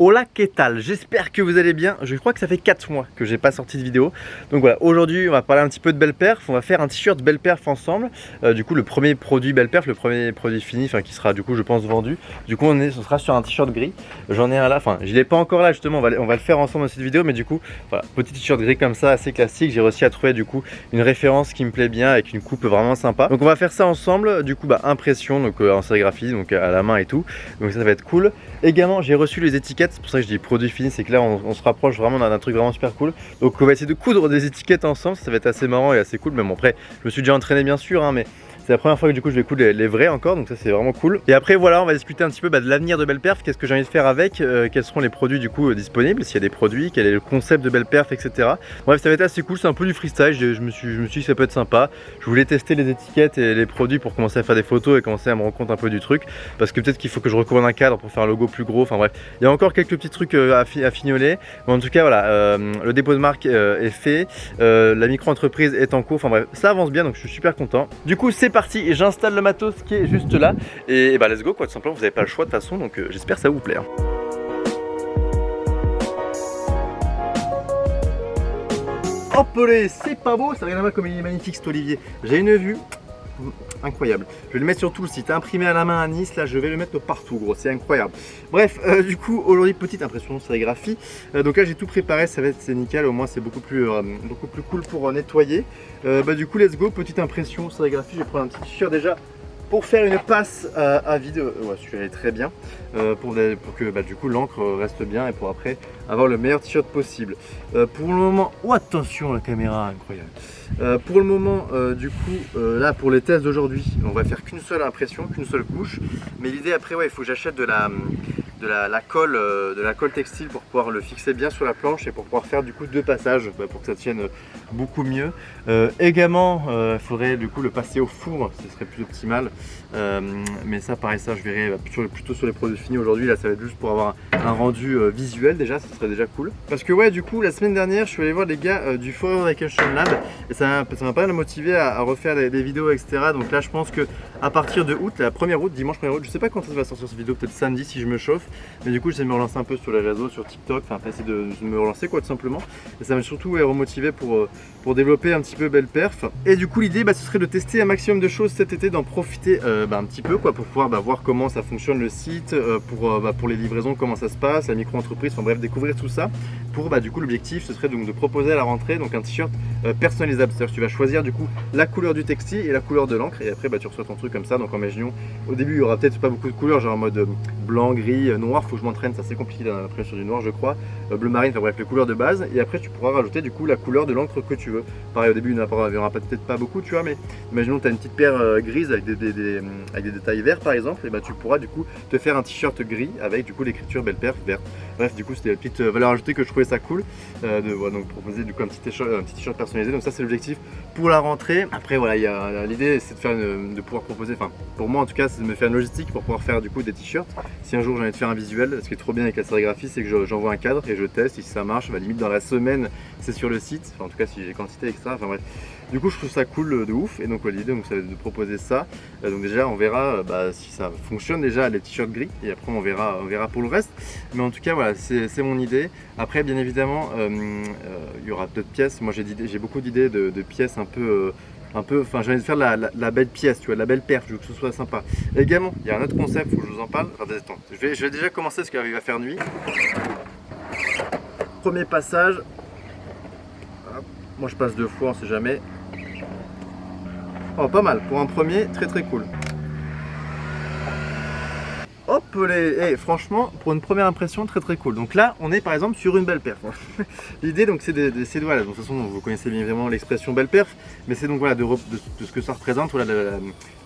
Hola, qu'est-ce que j'espère que vous allez bien. Je crois que ça fait 4 mois que j'ai pas sorti de vidéo. Donc voilà, aujourd'hui on va parler un petit peu de Belle Perf. On va faire un t-shirt Belle Perf ensemble. Du coup le premier produit Belle Perf, le premier produit fini, enfin qui sera du coup je pense vendu. Du coup ce sera sur un t-shirt gris. J'en ai un là, enfin je l'ai pas encore là justement, on va le faire ensemble dans cette vidéo. Mais du coup voilà, petit t-shirt gris comme ça, assez classique. J'ai réussi à trouver du coup une référence qui me plaît bien avec une coupe vraiment sympa. Donc on va faire ça ensemble. Du coup impression, donc en sérigraphie, donc à la main et tout. Donc ça va être cool. Également j'ai reçu les étiquettes, c'est pour ça que je dis produit fini, c'est que là on se rapproche vraiment d'un truc vraiment super cool. Donc on va essayer de coudre des étiquettes ensemble, ça va être assez marrant et assez cool. Mais bon après je me suis déjà entraîné bien sûr mais c'est la première fois que du coup je vais coudre les vrais encore, donc ça c'est vraiment cool. Et après voilà, on va discuter un petit peu de l'avenir de Belle Perf, qu'est-ce que j'ai envie de faire avec, quels seront les produits du coup disponibles, s'il y a des produits, quel est le concept de Belle Perf, etc. Bref, ça va être assez cool, c'est un peu du freestyle, je me suis dit que ça peut être sympa. Je voulais tester les étiquettes et les produits pour commencer à faire des photos et commencer à me rendre compte un peu du truc, parce que peut-être qu'il faut que je recommande un cadre pour faire un logo plus gros, enfin bref, il y a encore quelques petits trucs à fignoler. Mais en tout cas voilà, le dépôt de marque est fait, la micro-entreprise est en cours, enfin bref, ça avance bien donc je suis super content. Du coup c'est parti et j'installe le matos qui est juste là et bah let's go quoi, tout simplement, vous n'avez pas le choix de toute façon, donc j'espère que ça vous plaît. Hop là, c'est pas beau, ça n'a rien à voir comme il est magnifique cet olivier. J'ai une vue incroyable. Je vais le mettre sur tout le site, imprimé à la main à Nice, là je vais le mettre partout gros, c'est incroyable. Bref, du coup aujourd'hui petite impression sérigraphie. Donc là j'ai tout préparé, ça va être c'est nickel, au moins c'est beaucoup plus cool pour nettoyer. Du coup let's go, petite impression sérigraphie, je vais prendre un petit t-shirt déjà pour faire une passe à vide. Ouais, celui-là est très bien, pour que du coup l'encre reste bien et pour après avoir le meilleur t-shirt possible. Pour le moment, oh attention la caméra, incroyable. Pour le moment, du coup, là pour les tests d'aujourd'hui, on va faire qu'une seule impression, qu'une seule couche. Mais l'idée après, ouais, il faut que j'achète de la colle textile pour pouvoir le fixer bien sur la planche et pour pouvoir faire du coup 2 passages pour que ça tienne beaucoup mieux. Également, il faudrait du coup le passer au four, ce serait plus optimal. Mais ça, pareil, ça je verrai plutôt sur les produits finis aujourd'hui. Là, ça va être juste pour avoir un rendu visuel déjà, ça serait déjà cool. Parce que ouais, du coup, la semaine dernière, je suis allé voir les gars du Forever Vacation Lab et ça m'a pas mal motivé à refaire des vidéos, etc. Donc là, je pense que à partir de août, la 1er août, dimanche 1er août, je sais pas quand ça va sortir cette vidéo, peut-être samedi si je me chauffe. Mais du coup, j'essaie de me relancer un peu sur les réseaux, sur TikTok, enfin essayer de me relancer quoi, tout simplement. Et ça m'a surtout remotivé pour développer un petit peu Belle Perf. Et du coup, l'idée, ce serait de tester un maximum de choses cet été, d'en profiter un petit peu quoi, pour pouvoir voir comment ça fonctionne le site, pour les livraisons, comment ça se passe, la micro-entreprise, enfin bref, découvrir tout ça. Pour du coup, l'objectif, ce serait donc de proposer à la rentrée donc un t-shirt personnalisable. C'est-à-dire que tu vas choisir du coup la couleur du textile et la couleur de l'encre, et après tu reçois ton truc comme ça. Donc imaginons, au début, il y aura peut-être pas beaucoup de couleurs, genre en mode blanc, gris, noir. Faut que je m'entraîne, c'est assez compliqué d'imprimer sur du noir, je crois. Bleu marine, enfin bref, les couleurs de base. Et après, tu pourras rajouter du coup la couleur de l'encre que tu veux. Pareil, au début, il n'y en aura peut-être pas beaucoup, tu vois, mais imaginons que tu as une petite paire grise avec des détails verts par exemple, et tu pourras du coup te faire un t-shirt gris avec du coup l'écriture Belle Perf verte. Bref, du coup, c'était la petite valeur ajoutée que je trouvais ça cool donc proposer du coup un petit t-shirt personnalisé. Donc ça, c'est l'objectif pour la rentrée. Après, voilà, l'idée c'est de pouvoir proposer, enfin pour moi en tout cas, c'est de me faire une logistique pour pouvoir faire du coup des t-shirts. Si un jour j'ai envie de faire un visuel, ce qui est trop bien avec la sérigraphie, c'est que j'envoie un cadre et je teste. Et si ça marche, limite dans la semaine, c'est sur le site. Enfin, en tout cas, si j'ai quantité extra. Enfin bref. Du coup, je trouve ça cool de ouf. Et donc l'idée, ça va être de proposer ça. Donc déjà, on verra si ça fonctionne déjà les t-shirts gris. Et après, on verra pour le reste. Mais en tout cas, voilà, c'est mon idée. Après, bien évidemment, il y aura d'autres pièces. Moi, j'ai beaucoup d'idées de pièces un peu, enfin j'ai envie de faire la belle pièce, tu vois, la belle perf, je veux que ce soit sympa. Et également, il y a un autre concept, il faut que je vous en parle. Attends, je vais déjà commencer parce qu'il va faire nuit. Premier passage. Hop. Moi je passe 2 fois, on sait jamais. Oh, pas mal, pour un premier, très très cool. Hop les, franchement, pour une première impression, très très cool. Donc là, on est par exemple sur une belle perf. L'idée donc c'est de voilà, donc, de toute façon vous connaissez bien évidemment l'expression belle perf, mais c'est donc voilà de ce que ça représente, voilà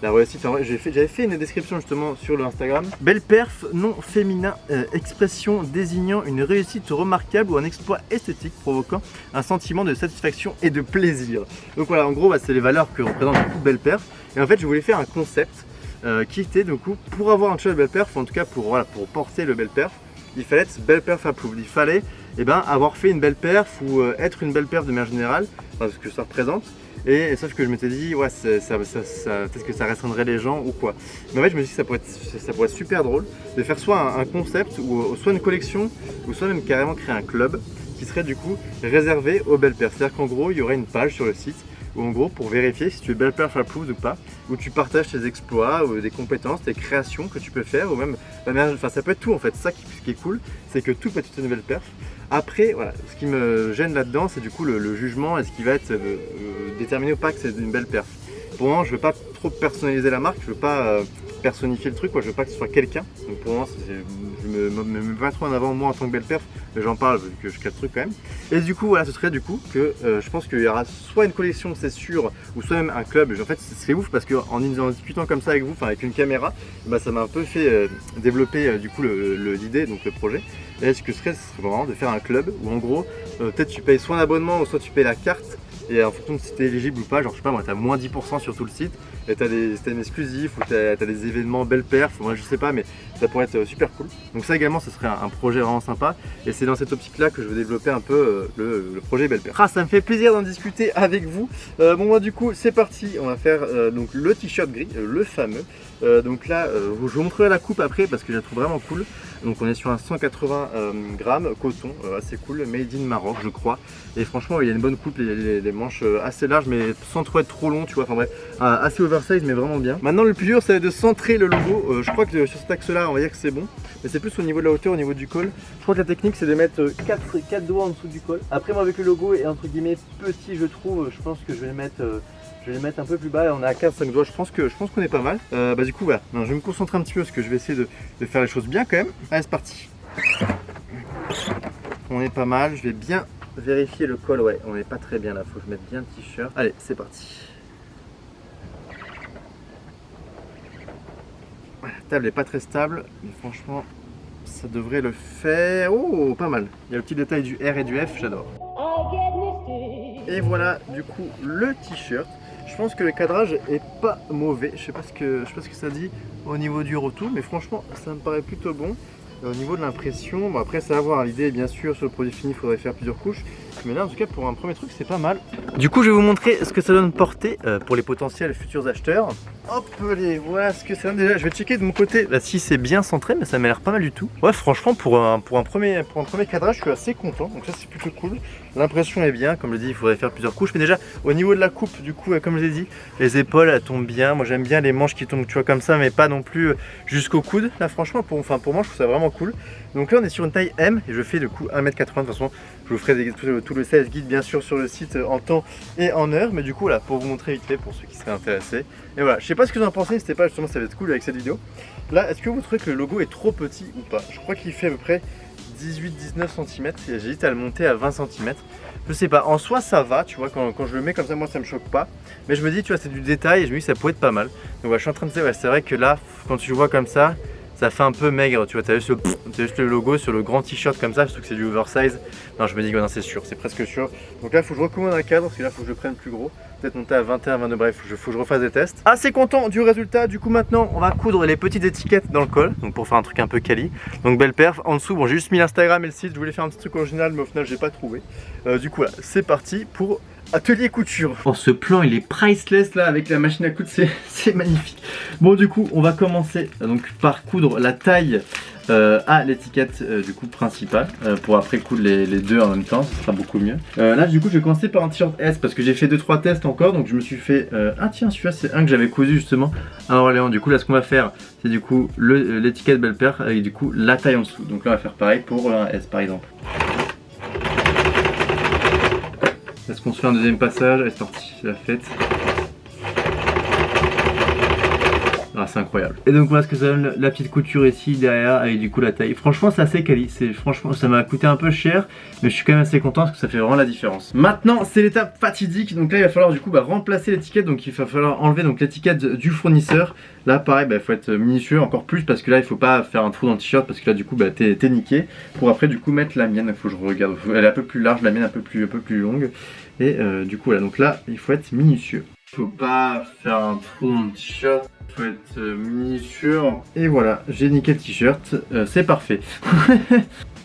la réussite. Enfin, j'avais fait une description justement sur le Instagram. Belle perf, nom féminin, expression désignant une réussite remarquable ou un exploit esthétique provoquant un sentiment de satisfaction et de plaisir. Donc voilà, en gros, c'est les valeurs que représente du coup Belle Perf. Et en fait, je voulais faire un concept qui était du coup pour avoir un t-shirt Belle Perf, en tout cas pour porter le Belle Perf, il fallait être Belle Perf approved. Il fallait avoir fait une belle perf ou être une belle perf de manière générale, parce que ça représente. Et sauf que je m'étais dit, ouais, peut-être que ça restreindrait les gens ou quoi. Mais en fait, je me suis dit que ça pourrait être super drôle de faire soit un concept, ou soit une collection, ou soit même carrément créer un club qui serait du coup réservé aux belles perfs. C'est-à-dire qu'en gros, il y aurait une page sur le site où en gros, pour vérifier si tu es belle perf approved ou pas, où tu partages tes exploits, ou des compétences, tes créations que tu peux faire, ou même, enfin ça peut être tout en fait. Ça qui est cool, c'est que tout peut être une nouvelle perf. Après, voilà, ce qui me gêne là-dedans, c'est du coup le jugement, est-ce qu'il va être déterminé ou pas que c'est une belle perf. Pour le moment, je veux pas trop personnaliser la marque, je veux pas personnifier le truc, quoi. Je veux pas que ce soit quelqu'un. Donc pour le moment, je me mets pas trop en avant moi en tant que belle perf, mais j'en parle vu que je crée le truc quand même. Et du coup, voilà, ce serait du coup que je pense qu'il y aura soit une collection, c'est sûr, ou soit même un club. En fait, c'est ouf parce qu'en discutant comme ça avec vous, enfin avec une caméra, bah, ça m'a un peu fait développer du coup l'idée, donc le projet. Et ce serait vraiment de faire un club où en gros, peut-être tu payes soit un abonnement ou soit tu payes la carte. Et en fonction de si tu es éligible ou pas, genre je sais pas moi, tu as moins 10% sur tout le site, et tu as des systèmes exclusifs ou tu as des événements belle perf, moi je sais pas, mais ça pourrait être super cool. Donc ça également, ce serait un projet vraiment sympa, et c'est dans cette optique là que je veux développer un peu le projet belle perf. Ah, ça me fait plaisir d'en discuter avec vous. Bon moi du coup c'est parti, on va faire donc le t-shirt gris, le fameux. Donc là, je vous montrerai la coupe après parce que je la trouve vraiment cool. Donc on est sur un 180 grammes coton, assez cool, made in Maroc je crois. Et franchement il y a une bonne coupe, les manches assez larges mais sans trop être trop long, tu vois, enfin bref, assez oversize mais vraiment bien. Maintenant le plus dur c'est de centrer le logo. Je crois que sur cet axe là on va dire que c'est bon, mais c'est plus au niveau de la hauteur, au niveau du col. Je crois que la technique c'est de mettre 4 doigts en dessous du col. Après moi avec le logo est entre guillemets petit je trouve, je pense que je vais le mettre... je vais les mettre un peu plus bas, on est à 4-5 doigts, je pense qu'on est pas mal. Bah du coup voilà, je vais me concentrer un petit peu parce que je vais essayer de faire les choses bien quand même. Allez c'est parti. On est pas mal, je vais bien vérifier le col, ouais, on est pas très bien là, faut que je mette bien le t-shirt. Allez, c'est parti. Voilà, la table est pas très stable, mais franchement ça devrait le faire. Oh, pas mal. Il y a le petit détail du R et du F, j'adore. Et voilà du coup le t-shirt. Je pense que le cadrage est pas mauvais. Je sais pas ce que ça dit au niveau du retour, mais franchement ça me paraît plutôt bon. Au niveau de l'impression, bon après c'est à voir, l'idée bien sûr sur le produit fini il faudrait faire plusieurs couches, mais là en tout cas pour un premier truc c'est pas mal. Du coup je vais vous montrer ce que ça donne porter pour les potentiels futurs acheteurs. Hop allez, voilà ce que ça donne déjà. Je vais checker de mon côté là, si c'est bien centré, mais ça m'a l'air pas mal du tout. Ouais franchement pour un premier cadrage je suis assez content, donc ça c'est plutôt cool. L'impression est bien, comme je l'ai dit il faudrait faire plusieurs couches, mais déjà au niveau de la coupe du coup comme je l'ai dit, les épaules elles tombent bien. Moi j'aime bien les manches qui tombent tu vois comme ça, mais pas non plus jusqu'au coude. Là franchement pour moi je trouve ça vraiment cool. Donc là on est sur une taille M et je fais du coup 1m80. De toute façon je vous ferai tout le size guide bien sûr sur le site en temps et en heure, mais du coup là pour vous montrer vite fait pour ceux qui seraient intéressés. Et voilà, je sais pas ce que vous en pensez, n'hésitez pas, justement ça va être cool avec cette vidéo. Là est-ce que vous trouvez que le logo est trop petit ou pas? Je crois qu'il fait à peu près 18-19 cm et j'hésite à le monter à 20 cm. Je sais pas, en soi ça va, tu vois, quand je le mets comme ça moi ça me choque pas. Mais je me dis tu vois c'est du détail et je me dis ça pourrait être pas mal. Donc voilà, je suis en train de dire, ouais, c'est vrai que là quand tu le vois comme ça fait un peu maigre, tu vois, t'as juste le logo sur le grand t-shirt comme ça, je trouve que c'est du oversize. Non je me dis que non c'est sûr, c'est presque sûr. Donc là il faut que je recommande un cadre parce que là il faut que je prenne plus gros. Peut-être monter à 21, 22, bref, faut que je refasse des tests. Assez content du résultat, du coup maintenant on va coudre les petites étiquettes dans le col, donc pour faire un truc un peu quali. Donc belle perf, en dessous, bon j'ai juste mis l'Instagram et le site, je voulais faire un petit truc original mais au final j'ai pas trouvé. Du coup là, c'est parti pour atelier couture. Oh ce plan il est priceless là avec la machine à coudre, c'est magnifique. Bon du coup on va commencer donc par coudre la taille à l'étiquette du coup principale pour après coudre les deux en même temps, ce sera beaucoup mieux. Là du coup je vais commencer par un t-shirt S parce que j'ai fait 2-3 tests encore, donc je me suis fait ah tiens celui-là c'est un que j'avais cousu justement à Orléans. Du coup là ce qu'on va faire c'est du coup l'étiquette belle perf avec du coup la taille en dessous. Donc là on va faire pareil pour un S par exemple. Est-ce qu'on se fait un deuxième passage? Allez c'est parti, c'est la fête. Ah c'est incroyable. Et donc voilà ce que ça donne la petite couture ici derrière avec du coup la taille. Franchement c'est assez quali, franchement ça m'a coûté un peu cher, mais je suis quand même assez content parce que ça fait vraiment la différence. Maintenant c'est l'étape fatidique, donc là il va falloir du coup remplacer l'étiquette, donc il va falloir enlever donc l'étiquette du fournisseur. Là pareil il faut être minutieux encore plus parce que là il faut pas faire un trou dans le t-shirt parce que là du coup t'es niqué. Pour après du coup mettre la mienne, il faut que je regarde, elle est un peu plus large, la mienne un peu plus longue. Et du coup là, donc là il faut être minutieux. Faut pas faire un trou dans le t-shirt, faut être minutieux. Et voilà, j'ai niqué le t-shirt, c'est parfait.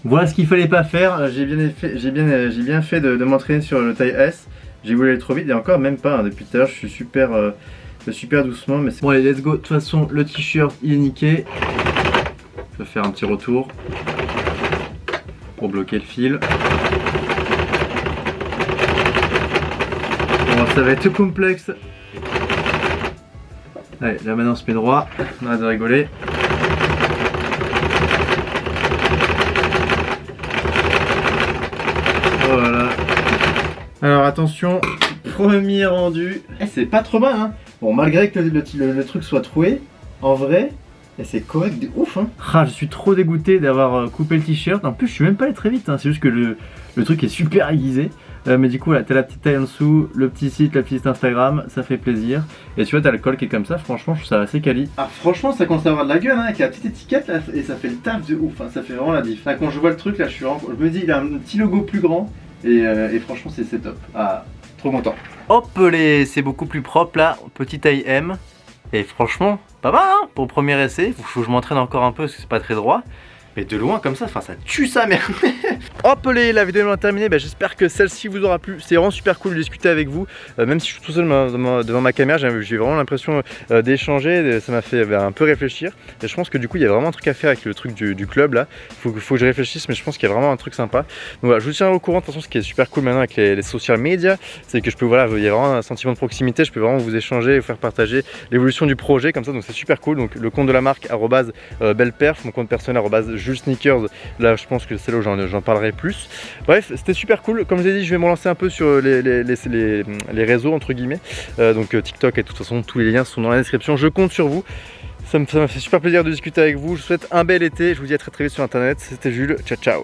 Voilà ce qu'il fallait pas faire, j'ai bien fait de m'entraîner sur le taille S. J'ai voulu aller trop vite et encore même pas, hein. Depuis tout à l'heure je suis super doucement, mais c'est bon. Allez, let's go. De toute façon, le t-shirt il est niqué. Je vais faire un petit retour pour bloquer le fil. Bon, ça va être tout complexe. Allez, là maintenant on se met droit, on arrête de rigoler. Voilà. Alors attention, premier rendu. C'est pas trop mal, hein. Bon, malgré que le truc soit troué, en vrai, c'est correct de ouf, hein. Ah, je suis trop dégoûté d'avoir coupé le t-shirt. En plus, je suis même pas allé très vite, hein. C'est juste que le truc est super aiguisé. Mais du coup, là, t'as la petite taille en dessous, le petit site, la petite Instagram, ça fait plaisir. Et tu vois, t'as le col qui est comme ça, franchement, je trouve ça assez quali. Ah, franchement, ça commence à avoir de la gueule, hein, avec la petite étiquette, là, et ça fait le taf de ouf, hein, ça fait vraiment la diff. Là, quand je vois le truc, là, je me dis, il a un petit logo plus grand, et franchement, c'est top. Ah, trop content. Hop, c'est beaucoup plus propre, là, petite taille M. Et franchement, pas mal, hein, pour le premier essai. Faut que je m'entraîne encore un peu, parce que c'est pas très droit. Mais de loin comme ça, enfin ça tue sa mère. Hop la vidéo est maintenant terminée, j'espère que celle-ci vous aura plu. C'est vraiment super cool de discuter avec vous. Même si je suis tout seul devant ma caméra, j'ai vraiment l'impression d'échanger. Ça m'a fait un peu réfléchir. Et je pense que du coup il y a vraiment un truc à faire avec le truc du club là. Faut que je réfléchisse, mais je pense qu'il y a vraiment un truc sympa. Donc voilà, je vous tiens au courant. De toute façon, ce qui est super cool maintenant avec les social media, c'est que je peux, voilà, il y a vraiment un sentiment de proximité. Je peux vraiment vous échanger, vous faire partager l'évolution du projet comme ça. Donc c'est super cool. Donc le compte de la marque @belleperf, mon compte personnel Jules Sneakers, là je pense que c'est là où j'en parlerai plus. Bref, c'était super cool. Comme je l'ai dit, je vais me lancer un peu sur les réseaux entre guillemets, donc TikTok, et de toute façon tous les liens sont dans la description. Je compte sur vous. Ça m'a fait super plaisir de discuter avec vous. Je vous souhaite un bel été. Je vous dis à très vite sur internet. C'était Jules. Ciao ciao.